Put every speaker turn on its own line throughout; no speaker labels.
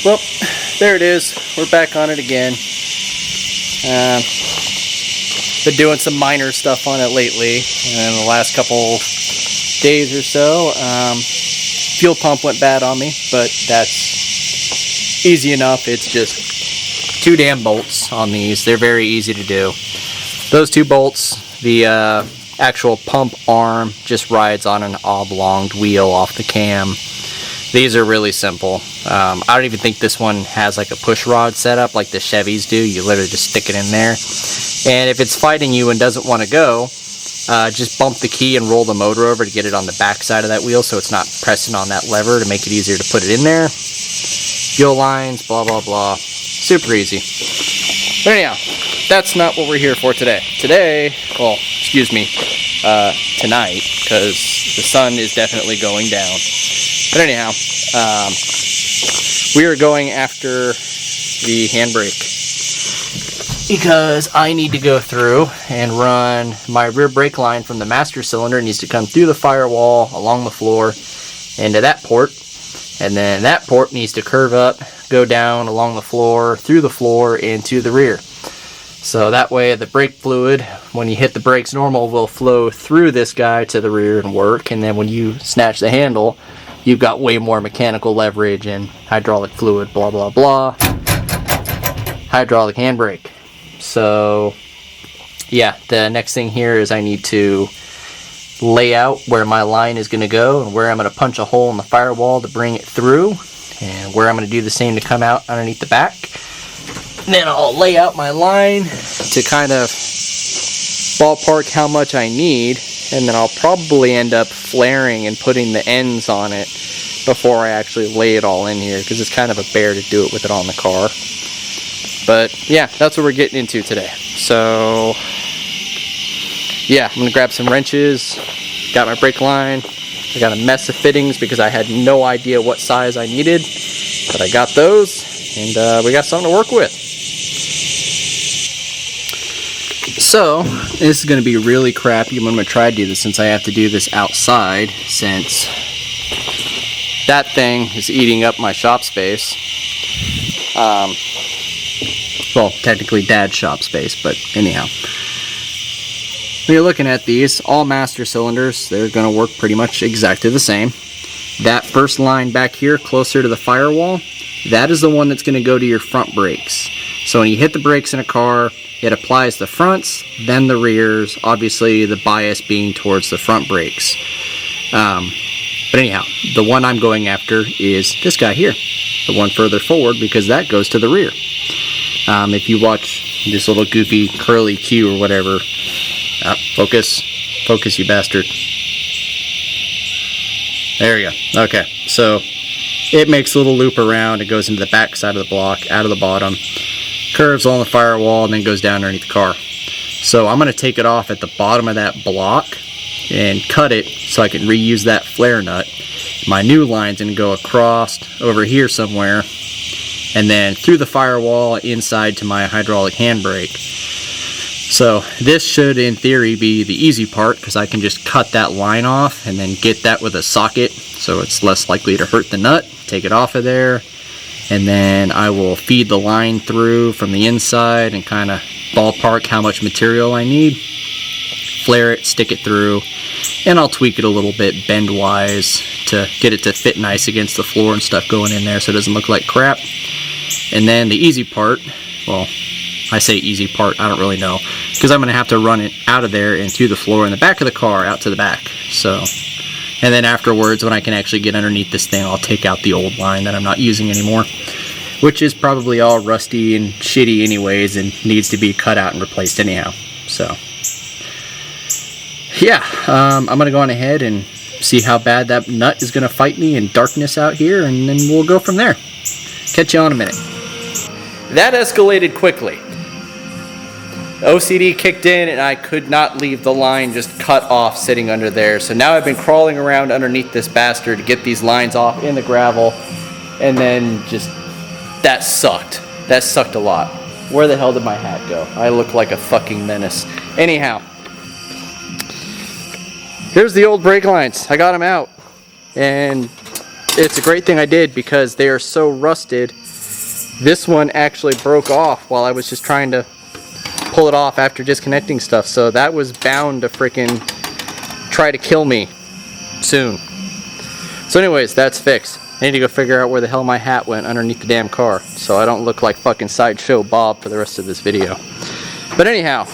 Well, there it is. We're back on it again. Been doing some minor stuff on it lately, and the last couple days or so. Fuel pump went bad on me, but that's easy enough. It's just 2 damn bolts on these. They're very easy to do. Those 2 bolts, the actual pump arm just rides on an oblong wheel off the cam. These are really simple. I don't even think this one has like a push rod setup like the Chevys do. You literally just stick it in there. And if it's fighting you and doesn't want to go, just bump the key and roll the motor over to get it on the back side of that wheel so it's not pressing on that lever to make it easier to put it in there. Fuel lines, blah, blah, blah. Super easy. But anyhow, that's not what we're here for today. Today, well, excuse me, tonight, because the sun is definitely going down. But anyhow, we are going after the handbrake because I need to go through and run my rear brake line from the master cylinder. It needs to come through the firewall, along the floor, into that port, and then that port needs to curve up, go down along the floor, through the floor, into the rear. So that way the brake fluid, when you hit the brakes normal, will flow through this guy to the rear and work, and then when you snatch the handle, you've got way more mechanical leverage and hydraulic fluid, blah, blah, blah. Hydraulic handbrake. So, yeah, the next thing here is I need to lay out where my line is going to go and where I'm going to punch a hole in the firewall to bring it through, and where I'm going to do the same to come out underneath the back. And then I'll lay out my line to kind of ballpark how much I need, and then I'll probably end up flaring and putting the ends on it before I actually lay it all in here, because it's kind of a bear to do it with it on the car. But yeah, that's what we're getting into today. So yeah, I'm gonna grab some wrenches, got my brake line, I got a mess of fittings because I had no idea what size I needed, but I got those, and we got something to work with. So, this is going to be really crappy. I'm going to try to do this since I have to do this outside, since that thing is eating up my shop space. Well, technically Dad's shop space, but anyhow. When you're looking at these, all master cylinders, they're going to work pretty much exactly the same. That first line back here, closer to the firewall, that is the one that's going to go to your front brakes. So when you hit the brakes in a car, it applies the fronts, then the rears, obviously the bias being towards the front brakes. But anyhow, the one I'm going after is this guy here, the one further forward, because that goes to the rear. If you watch this little goofy curly Q or whatever, focus, you bastard. There you go. Okay, so it makes a little loop around, it goes into the back side of the block, out of the bottom, curves along the firewall, and then goes down underneath the car. So I'm going to take it off at the bottom of that block and cut it so I can reuse that flare nut. My new line's going to go across over here somewhere, and then through the firewall inside to my hydraulic handbrake. So this should, in theory, be the easy part, because I can just cut that line off and then get that with a socket so it's less likely to hurt the nut. Take it off of there, and then I will feed the line through from the inside and kind of ballpark how much material I need. Flare it, stick it through, and I'll tweak it a little bit bend-wise to get it to fit nice against the floor and stuff going in there so it doesn't look like crap. And then the easy part, well, I say easy part, I don't really know, because I'm going to have to run it out of there and through the floor in the back of the car out to the back. So, and then afterwards, when I can actually get underneath this thing, I'll take out the old line that I'm not using anymore, which is probably all rusty and shitty anyways and needs to be cut out and replaced anyhow. So yeah, I'm going to go on ahead and see how bad that nut is going to fight me in darkness out here, and then we'll go from there. Catch you on a minute. That escalated quickly. OCD kicked in and I could not leave the line just cut off sitting under there. So now I've been crawling around underneath this bastard to get these lines off in the gravel, and then just, that sucked. That sucked a lot. Where the hell did my hat go? I look like a fucking menace. Anyhow, here's the old brake lines. I got them out, and it's a great thing I did because they are so rusted this one actually broke off while I was just trying to pull it off after disconnecting stuff, so that was bound to freaking try to kill me soon. So anyways, that's fixed. I need to go figure out where the hell my hat went underneath the damn car, so I don't look like fucking Sideshow Bob for the rest of this video. But anyhow,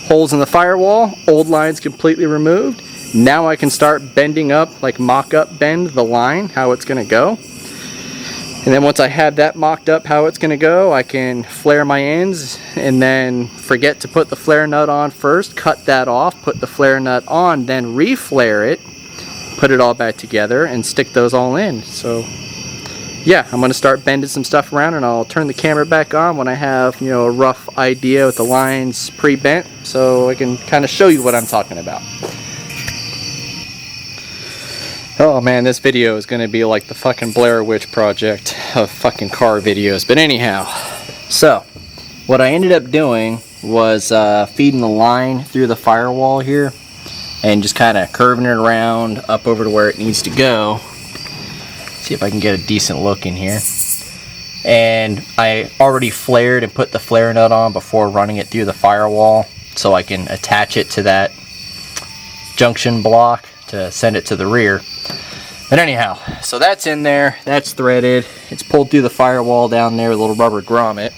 holes in the firewall, old lines completely removed. Now I can start bending up, like mock-up bend the line, how it's gonna go. And then once I have that mocked up how it's gonna go, I can flare my ends and then forget to put the flare nut on first, cut that off, put the flare nut on, then re-flare it, put it all back together and stick those all in. So yeah, I'm gonna start bending some stuff around, and I'll turn the camera back on when I have, you know, a rough idea with the lines pre-bent, so I can kind of show you what I'm talking about. Oh man, this video is going to be like the fucking Blair Witch Project of fucking car videos. But anyhow, so what I ended up doing was feeding the line through the firewall here and just kind of curving it around up over to where it needs to go. See if I can get a decent look in here. And I already flared and put the flare nut on before running it through the firewall, so I can attach it to that junction block to send it to the rear. But anyhow, so that's in there, that's threaded, it's pulled through the firewall down there with a little rubber grommet.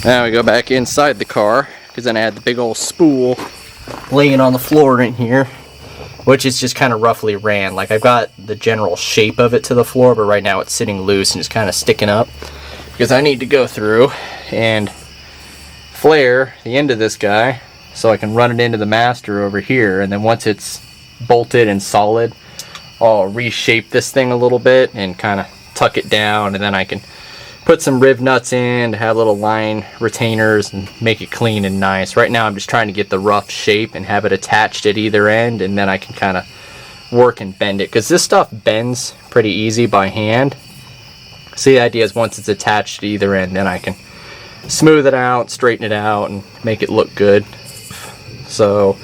Now we go back inside the car, because then I had the big old spool laying on the floor in here, which is just kind of roughly ran. Like, I've got the general shape of it to the floor, but right now it's sitting loose and it's kind of sticking up, because I need to go through and flare the end of this guy so I can run it into the master over here, and then once it's bolted and solid, I'll reshape this thing a little bit and kind of tuck it down, and then I can put some riv nuts in to have little line retainers and make it clean and nice. Right now I'm just trying to get the rough shape and have it attached at either end, and then I can kind of work and bend it, because this stuff bends pretty easy by hand. So the idea is once it's attached to either end, then I can smooth it out, straighten it out, and make it look good. So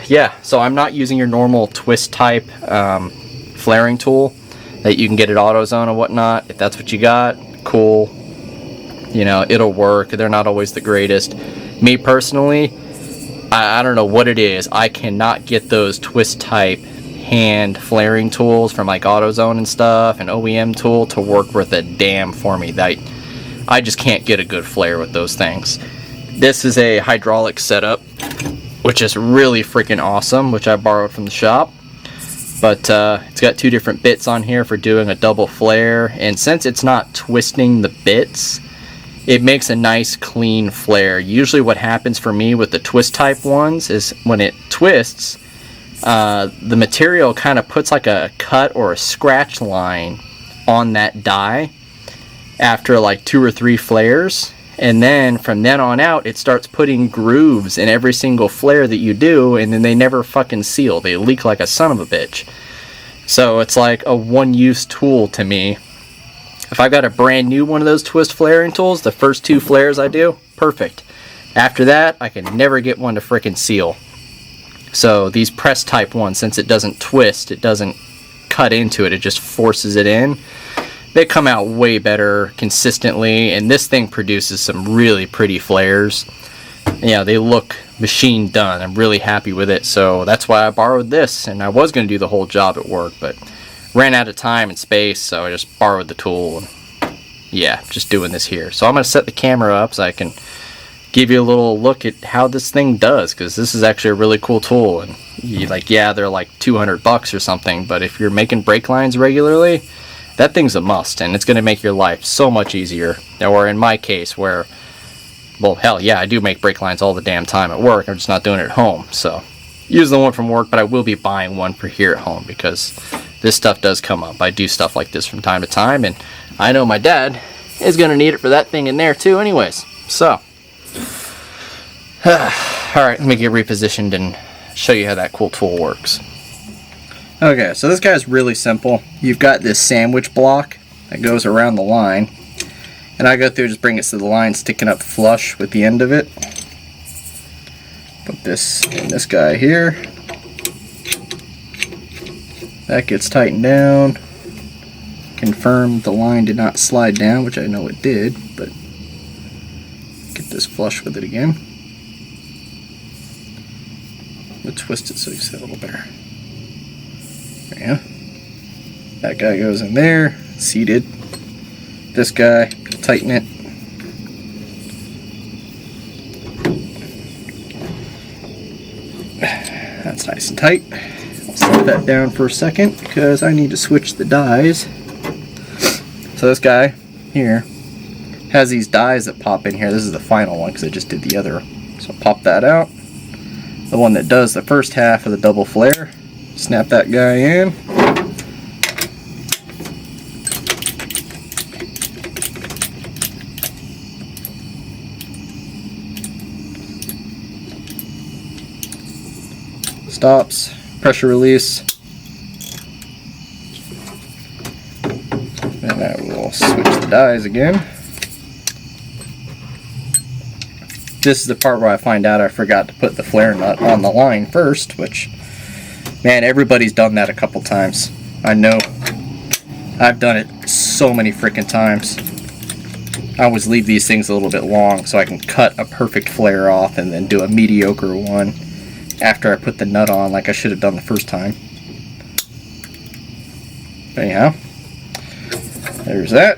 yeah, so I'm not using your normal twist type flaring tool that you can get at AutoZone and whatnot. If that's what you got, cool, you know, it'll work. They're not always the greatest. Me personally, I don't know what it is, I cannot get those twist type hand flaring tools from like AutoZone and stuff, and OEM tool to work worth a damn for me. I just can't get a good flare with those things. This is a hydraulic setup, which is really freaking awesome, which I borrowed from the shop. But it's got two different bits on here for doing a double flare, and since it's not twisting the bits, it makes a nice clean flare. Usually what happens for me with the twist type ones is when it twists, the material kind of puts like a cut or a scratch line on that die after like 2 or 3 flares. And then from then on out, it starts putting grooves in every single flare that you do, and then they never fucking seal. They leak like a son of a bitch. So it's like a one-use tool to me. If I got a brand new one of those twist flaring tools, the first 2 flares I do, perfect. After that, I can never get one to frickin' seal. So these press type ones, since it doesn't twist, it doesn't cut into it, it just forces it in. They come out way better consistently, and this thing produces some really pretty flares. Yeah, they look machine done. I'm really happy with it, so that's why I borrowed this. And I was going to do the whole job at work, but ran out of time and space, so I just borrowed the tool. And yeah, just doing this here. So I'm going to set the camera up so I can give you a little look at how this thing does, because this is actually a really cool tool. And yeah, they're like $200 or something, but if you're making brake lines regularly, that thing's a must, and it's going to make your life so much easier. Or in my case, where, well, hell yeah, I do make brake lines all the damn time at work. I'm just not doing it at home. So use the one from work, but I will be buying one for here at home, because this stuff does come up. I do stuff like this from time to time, and I know my dad is going to need it for that thing in there too anyways. So alright, let me get repositioned and show you how that cool tool works. Okay, so this guy's really simple. You've got this sandwich block that goes around the line, and I go through, just bring it so the line sticking up flush with the end of it. Put this in this guy here. That gets tightened down. confirm the line did not slide down, which I know it did, but get this flush with it again. We'll twist it so you see a little better. There you go. That guy goes in there, seated. This guy, tighten it. That's nice and tight. I'll set that down for a second because I need to switch the dies. So this guy here has these dies that pop in here. This is the final one because I just did the other. So I'll pop that out. The one that does the first half of the double flare. Snap that guy in. Stops, pressure release, and I will switch the dies again. This is the part where I find out I forgot to put the flare nut on the line first, which, man, everybody's done that a couple times. I know. I've done it so many freaking times. I always leave these things a little bit long so I can cut a perfect flare off and then do a mediocre one after I put the nut on, like I should have done the first time. But anyhow, there's that.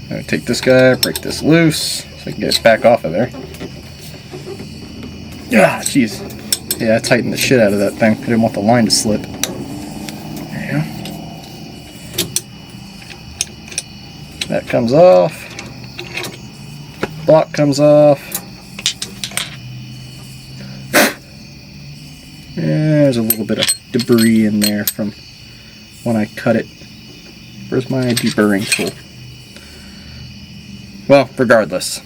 I'm going to take this guy, break this loose, so I can get it back off of there. Ah, jeez. Yeah, I tightened the shit out of that thing. I didn't want the line to slip. There you go. That comes off. Block comes off. There's a little bit of debris in there from when I cut it. Where's my deburring tool? Well, regardless,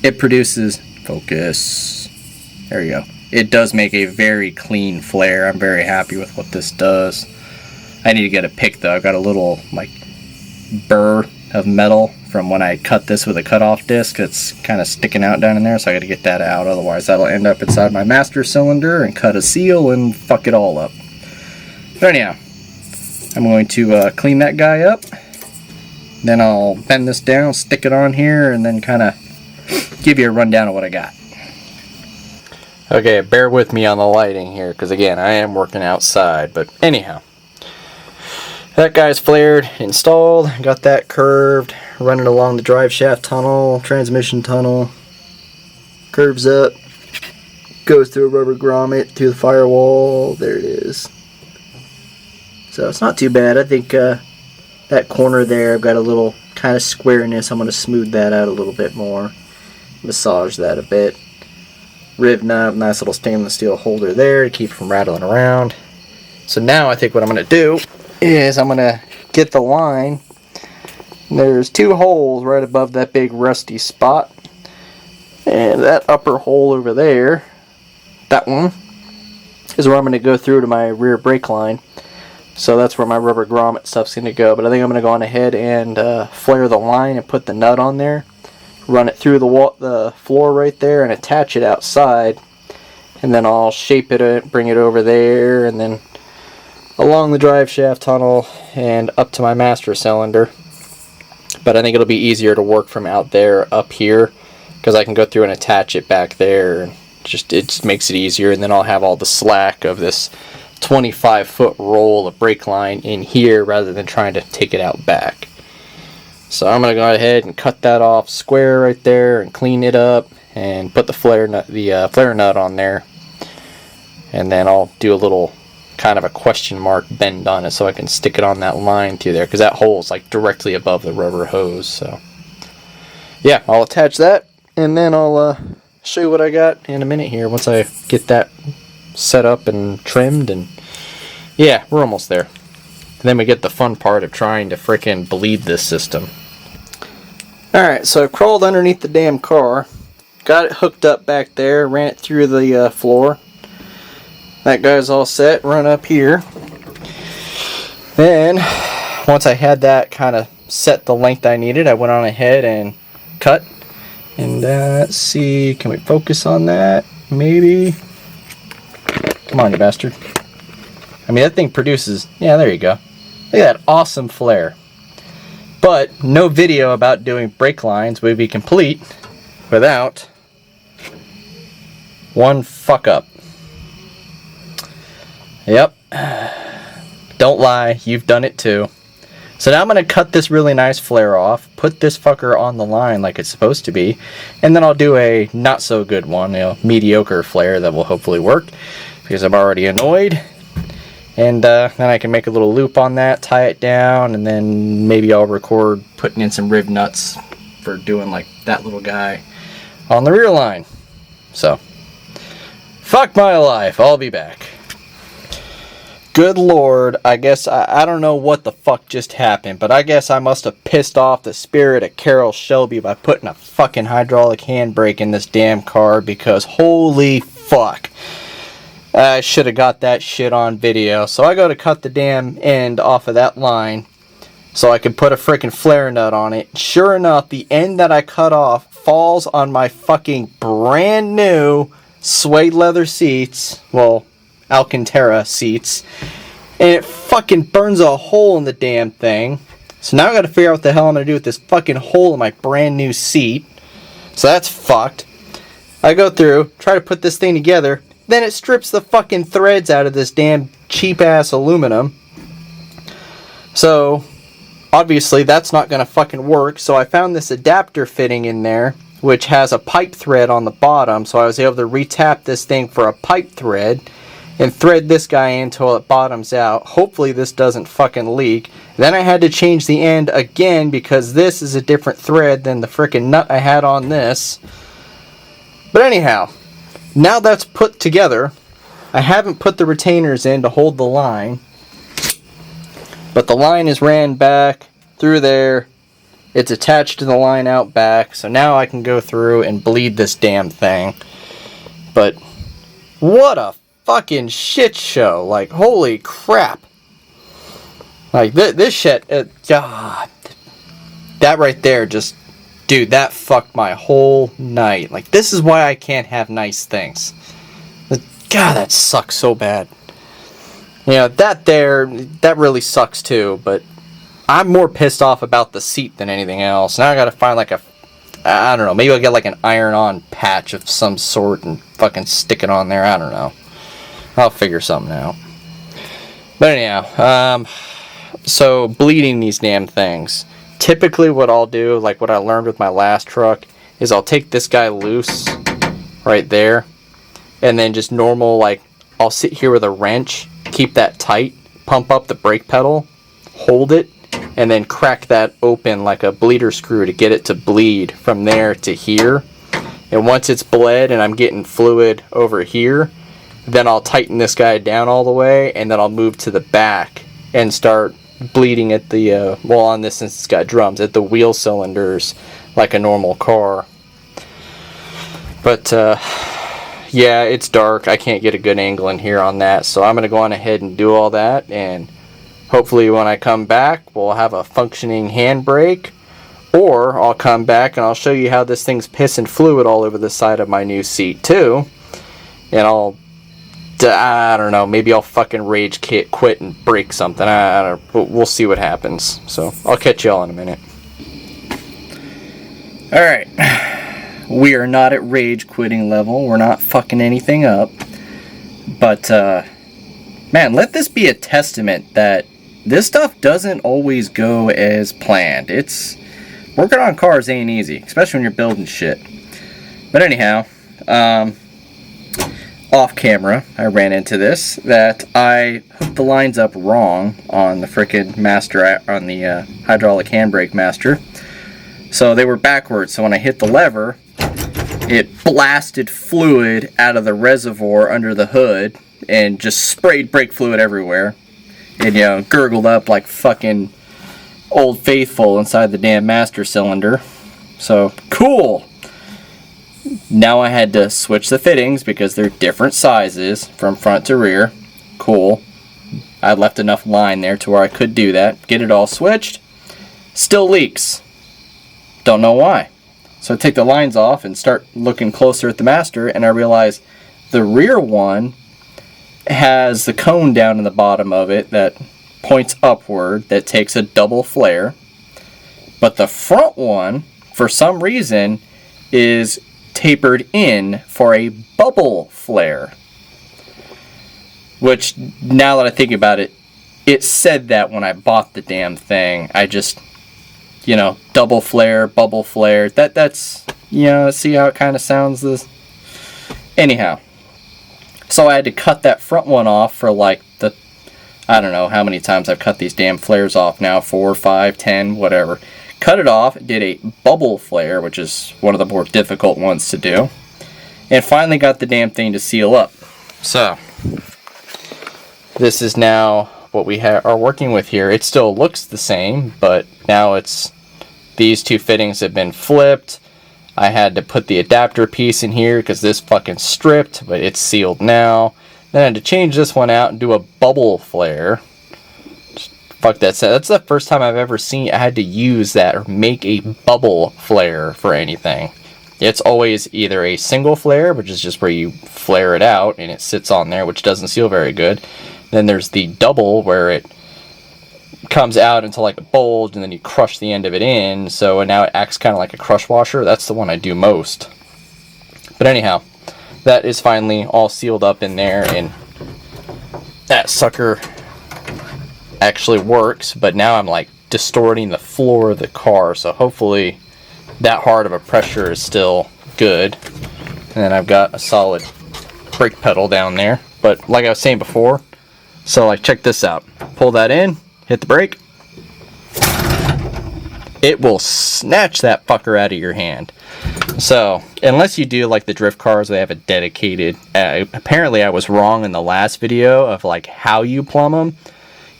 it produces, focus, there you go. It does make a very clean flare. I'm very happy with what this does. I need to get a pick though. I've got a little like burr of metal from when I cut this with a cutoff disc. It's kind of sticking out down in there, so I got to get that out. Otherwise that'll end up inside my master cylinder and cut a seal and fuck it all up. But anyhow, I'm going to clean that guy up. Then I'll bend this down, stick it on here, and then kind of give you a rundown of what I got. Okay, bear with me on the lighting here, because again, I am working outside. But anyhow, that guy's flared, installed, got that curved, running along the drive shaft tunnel, transmission tunnel, curves up, goes through a rubber grommet, through the firewall, there it is. So it's not too bad. I think that corner there, I've got a little kind of squareness. I'm going to smooth that out a little bit more, massage that a bit. Rib knob, nice little stainless steel holder there to keep it from rattling around. So now I think what I'm going to do is I'm going to get the line. There's two holes right above that big rusty spot, and that upper hole over there, that one, is where I'm going to go through to my rear brake line. So that's where my rubber grommet stuff's going to go. But I think I'm going to go on ahead and flare the line and put the nut on there, run it through the floor right there and attach it outside, and then I'll shape it, bring it over there, and then along the drive shaft tunnel and up to my master cylinder. But I think it'll be easier to work from out there up here, because I can go through and attach it back there, and it just makes it easier. And then I'll have all the slack of this 25-foot roll of brake line in here rather than trying to take it out back. So I'm going to go ahead and cut that off square right there and clean it up and put the flare nut on there, and then I'll do a little kind of a question mark bend on it so I can stick it on that line through there, because that hole is like directly above the rubber hose. So yeah, I'll attach that and then I'll show you what I got in a minute here once I get that set up and trimmed. And yeah, we're almost there. And then we get the fun part of trying to frickin' bleed this system. Alright, so I crawled underneath the damn car, got it hooked up back there, ran it through the floor. That guy's all set, run up here. Then, once I had that kind of set the length I needed, I went on ahead and cut. And let's see, can we focus on that? Maybe. Come on, you bastard. I mean, that thing produces, yeah, there you go. Look at that awesome flare. But no video about doing brake lines would be complete without one fuck up. Yep. Don't lie, you've done it too. So now I'm going to cut this really nice flare off, put this fucker on the line like it's supposed to be, and then I'll do a not so good one, mediocre flare that will hopefully work, because I'm already annoyed. And then I can make a little loop on that, tie it down, and then maybe I'll record putting in some riv nuts for doing like that little guy on the rear line. So, fuck my life, I'll be back. Good lord, I guess, I don't know what the fuck just happened, but I guess I must have pissed off the spirit of Carroll Shelby by putting a fucking hydraulic handbrake in this damn car, because holy fuck. I should have got that shit on video. So I go to cut the damn end off of that line so I could put a freaking flare nut on it. Sure enough, the end that I cut off falls on my fucking brand new suede leather seats. Well, Alcantara seats, and it fucking burns a hole in the damn thing. So now I gotta figure out what the hell I'm gonna do with this fucking hole in my brand new seat. So that's fucked. I go through, try to put this thing together, then it strips the fucking threads out of this damn cheap ass aluminum. So obviously that's not gonna fucking work, so I found this adapter fitting in there which has a pipe thread on the bottom, so I was able to retap this thing for a pipe thread and thread this guy in until it bottoms out. Hopefully this doesn't fucking leak. Then I had to change the end again because this is a different thread than the frickin' nut I had on this. But anyhow, now that's put together. I haven't put the retainers in to hold the line, but the line is ran back through there. It's attached to the line out back, so now I can go through and bleed this damn thing. But what a fucking shit show. Like, holy crap. Like, this shit, God. That right there just, dude, that fucked my whole night. Like, this is why I can't have nice things. God, that sucks so bad. You know, that really sucks too, but I'm more pissed off about the seat than anything else. Now I gotta find like I don't know, maybe I'll get like an iron-on patch of some sort and fucking stick it on there. I don't know. I'll figure something out. But anyhow, so bleeding these damn things. Typically what I'll do, like what I learned with my last truck, is I'll take this guy loose right there, and then just normal, like, I'll sit here with a wrench, keep that tight, pump up the brake pedal, hold it, and then crack that open like a bleeder screw to get it to bleed from there to here. And once it's bled and I'm getting fluid over here, then I'll tighten this guy down all the way, and then I'll move to the back and start bleeding at the, well, on this since it's got drums, at the wheel cylinders like a normal car. But, yeah, it's dark. I can't get a good angle in here on that, so I'm going to go on ahead and do all that, and hopefully when I come back, we'll have a functioning handbrake, or I'll come back and I'll show you how this thing's pissing fluid all over the side of my new seat, too. And I don't know, maybe I'll fucking rage quit and break something. I don't know. We'll see what happens. So, I'll catch y'all in a minute. Alright. We are not at rage quitting level. We're not fucking anything up. But, man, let this be a testament that this stuff doesn't always go as planned. Working on cars ain't easy, especially when you're building shit. But anyhow, off camera, I ran into this, that I hooked the lines up wrong on the frickin' master, on the hydraulic handbrake master. So they were backwards, so when I hit the lever, it blasted fluid out of the reservoir under the hood and just sprayed brake fluid everywhere. And, you know, gurgled up like fucking Old Faithful inside the damn master cylinder. So, cool! Now I had to switch the fittings because they're different sizes from front to rear. Cool. I left enough line there to where I could do that. Get it all switched. Still leaks. Don't know why. So I take the lines off and start looking closer at the master, and I realize the rear one has the cone down in the bottom of it that points upward that takes a double flare. But the front one, for some reason, is tapered in for a bubble flare. Which, now that I think about it, it said that when I bought the damn thing. I just, you know, double flare, bubble flare. That's, you know, see how it kind of sounds this? Anyhow. So I had to cut that front one off for like the, I don't know how many times I've cut these damn flares off now. 4, 5, 10, whatever. Cut it off, did a bubble flare, which is one of the more difficult ones to do. And finally got the damn thing to seal up. So, this is now what we are working with here. It still looks the same, but now it's, these two fittings have been flipped. I had to put the adapter piece in here because this fucking stripped, but it's sealed now. Then I had to change this one out and do a bubble flare. Fuck that. That's the first time I've ever seen I had to use that or make a bubble flare for anything. It's always either a single flare, which is just where you flare it out and it sits on there, which doesn't seal very good. Then there's the double where it comes out into like a bulge and then you crush the end of it in. So now it acts kind of like a crush washer. That's the one I do most. But anyhow, that is finally all sealed up in there, and that sucker actually works, but now I'm like distorting the floor of the car, so hopefully that hard of a pressure is still good. And then I've got a solid brake pedal down there, but like I was saying before, so like check this out, pull that in, hit the brake, it will snatch that fucker out of your hand. So unless you do like the drift cars, they have a dedicated, apparently I was wrong in the last video of like how you plumb them.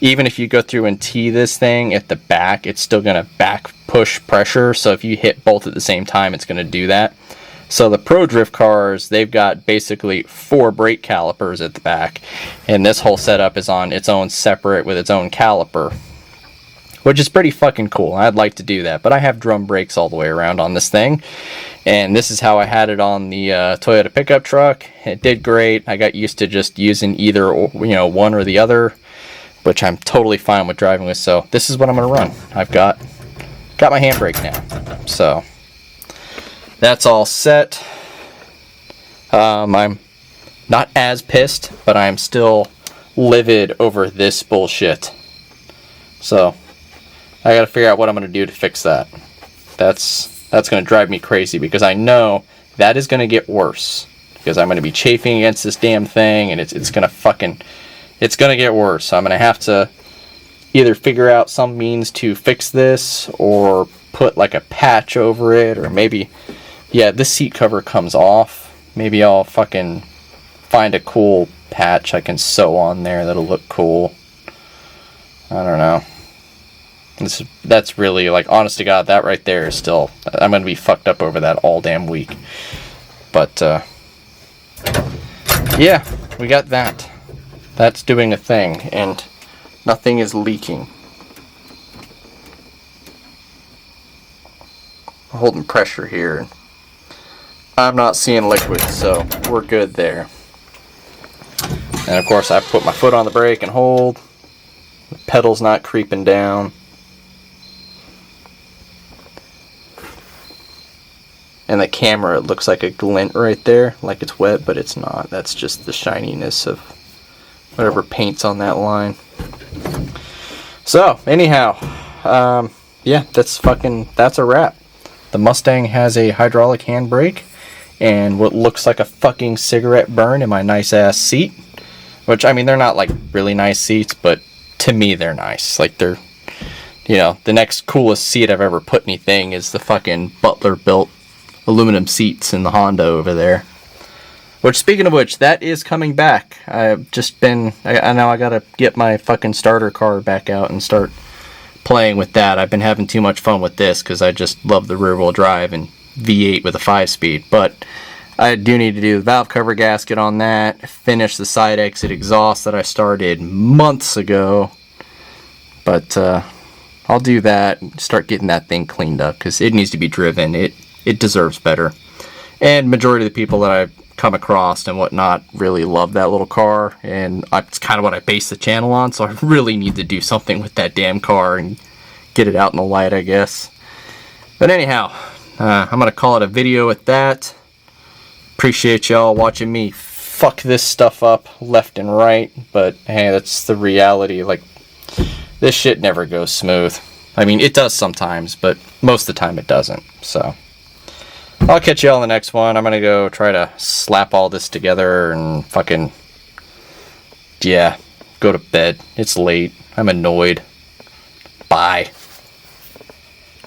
Even if you go through and tee this thing at the back, it's still going to back push pressure. So if you hit both at the same time, it's going to do that. So the Pro Drift cars, they've got basically 4 brake calipers at the back. And this whole setup is on its own separate with its own caliper, which is pretty fucking cool. I'd like to do that, but I have drum brakes all the way around on this thing. And this is how I had it on the Toyota pickup truck. It did great. I got used to just using either, you know, one or the other, which I'm totally fine with driving with. So this is what I'm going to run. I've got my handbrake now. So that's all set. I'm not as pissed, but I'm still livid over this bullshit. So I got to figure out what I'm going to do to fix that. That's going to drive me crazy because I know that is going to get worse because I'm going to be chafing against this damn thing, and it's going to fucking, it's going to get worse. So I'm going to have to either figure out some means to fix this or put like a patch over it, or maybe, yeah, this seat cover comes off. Maybe I'll fucking find a cool patch I can sew on there that'll look cool. I don't know. That's really, like, honest to God, that right there is still, I'm going to be fucked up over that all damn week. But, yeah, we got that. That's doing a thing, and nothing is leaking. We're holding pressure here. I'm not seeing liquid, so we're good there. And of course, I put my foot on the brake and hold. The pedal's not creeping down. And the camera, it looks like a glint right there, like it's wet, but it's not. That's just the shininess of whatever paint's on that line. So, anyhow, yeah, that's a wrap. The Mustang has a hydraulic handbrake and what looks like a fucking cigarette burn in my nice ass seat. Which, I mean, they're not like really nice seats, but to me they're nice. Like, they're, you know, the next coolest seat I've ever put anything is the fucking Butler built aluminum seats in the Honda over there. Which, speaking of which, that is coming back. I've just been, I know I gotta get my fucking starter car back out and start playing with that. I've been having too much fun with this because I just love the rear wheel drive and V8 with a 5-speed. But I do need to do the valve cover gasket on that, finish the side exit exhaust that I started months ago. But I'll do that and start getting that thing cleaned up because it needs to be driven. It deserves better. And majority of the people that come across and whatnot really love that little car, and it's kind of what I base the channel on, so I really need to do something with that damn car and get it out in the light, I guess. But anyhow, I'm gonna call it a video with that. Appreciate y'all watching me fuck this stuff up left and right, but hey, that's the reality. Like, this shit never goes smooth. I mean, it does sometimes, but most of the time it doesn't. So I'll catch y'all in the next one. I'm gonna go try to slap all this together and fucking, yeah, go to bed. It's late. I'm annoyed. Bye.